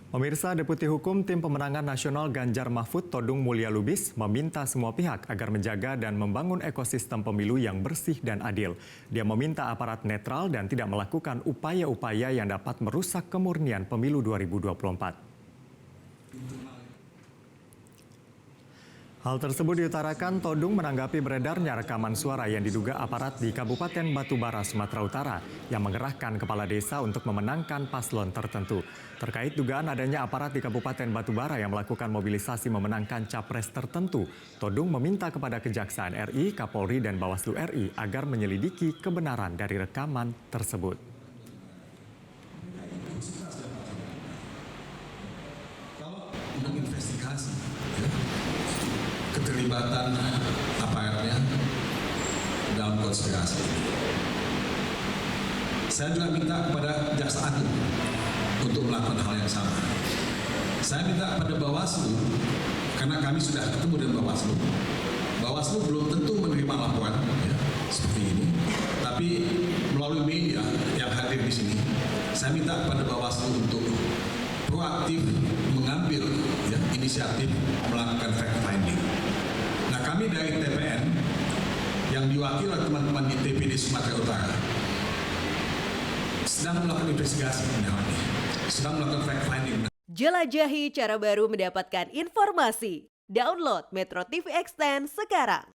Pemirsa, Deputi Hukum Tim Pemenangan Nasional Ganjar Mahfud Todung Mulya Lubis meminta semua pihak agar menjaga dan membangun ekosistem pemilu yang bersih dan adil. Dia meminta aparat netral dan tidak melakukan upaya-upaya yang dapat merusak kemurnian pemilu 2024. Hal tersebut diutarakan Todung menanggapi beredarnya rekaman suara yang diduga aparat di Kabupaten Batubara, Sumatera Utara yang mengerahkan kepala desa untuk memenangkan paslon tertentu. Terkait dugaan adanya aparat di Kabupaten Batubara yang melakukan mobilisasi memenangkan capres tertentu, Todung meminta kepada Kejaksaan RI, Kapolri, dan Bawaslu RI agar menyelidiki kebenaran dari rekaman tersebut. Menginvestigasi keterlibatan aparatnya dalam konspirasi. Saya juga minta kepada Jaksa Agung untuk melakukan hal yang sama. Saya minta kepada Bawaslu, karena kami sudah ketemu dengan Bawaslu. Bawaslu belum tentu menerima laporan seperti ini, tapi melalui media yang hadir di sini, saya minta kepada Bawaslu untuk proaktif mengambil inisiatif melakukan fact finding. Nah, kami dari TPN yang diwakili oleh teman-teman di TPD Sumatera Utara sedang melakukan investigasi, sedang melakukan fact finding. Jelajahi cara baru mendapatkan informasi. Download Metro TV Extend sekarang.